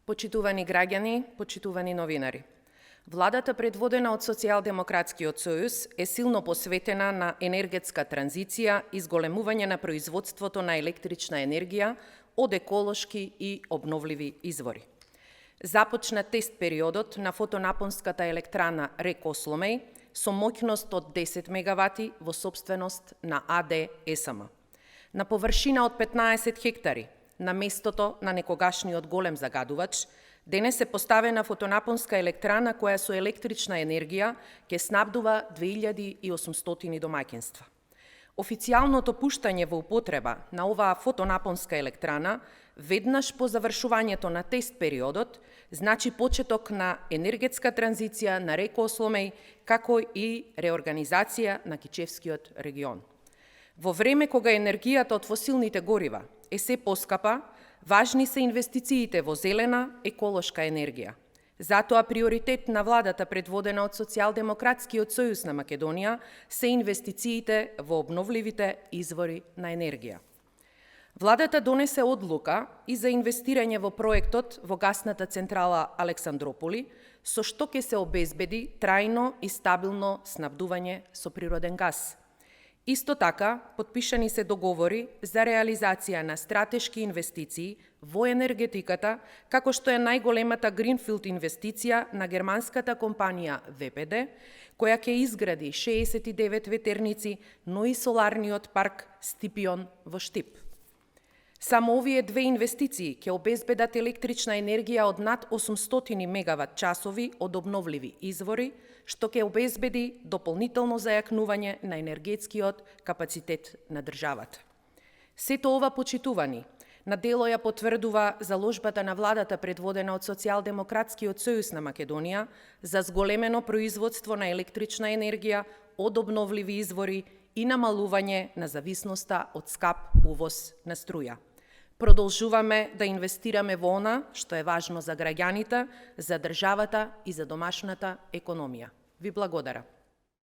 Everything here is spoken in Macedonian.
Почитувани граѓани, почитувани новинари. Владата, предводена од Социјалдемократскиот сојуз, е силно посветена на енергетска транзиција и зголемување на производството на електрична енергија од еколошки и обновливи извори. Започна тест периодот на фотонапонската електрана РЕК Осломеј со моќност од 10 мегавати во сопственост на АД ЕСМ. На површина од 15 хектари, на местото на некогашниот голем загадувач, денес е поставена фотонапонска електрана која со електрична енергија ќе снабдува 2800 домаќинства. Официјалното пуштање во употреба на оваа фотонапонска електрана веднаш по завршувањето на тест периодот значи почеток на енергетска транзиција на РЕК Осломеј, како и реорганизација на Кичевскиот регион. Во време кога енергијата од фосилните горива е се поскапа, важни се инвестициите во зелена, еколошка енергија. Затоа приоритет на владата, предводена од Социјалдемократскиот сојуз на Македонија, се инвестициите во обновливите извори на енергија. Владата донесе одлука и за инвестирање во проектот во гасната централа Александрополи, со што ќе се обезбеди трајно и стабилно снабдување со природен газ. Исто така, потпишани се договори за реализација на стратешки инвестиции во енергетиката, како што е најголемата гринфилд инвестиција на германската компанија ВПД, која ќе изгради 69 ветерници, но и соларниот парк Стипион во Штип. Само овие две инвестиции ќе обезбедат електрична енергија од над 800 мегават часови од обновливи извори, што ќе обезбеди дополнително зајакнување на енергетскиот капацитет на државата. Сето ова, почитувани, на дело ја потврдува заложбата на владата, предводена од Социјалдемократскиот сојуз на Македонија, за зголемено производство на електрична енергија од обновливи извори и намалување на зависноста од скап увоз на струја. Продолжуваме да инвестираме во она што е важно за граѓаните, за државата и за домашната економија. Ви благодарам.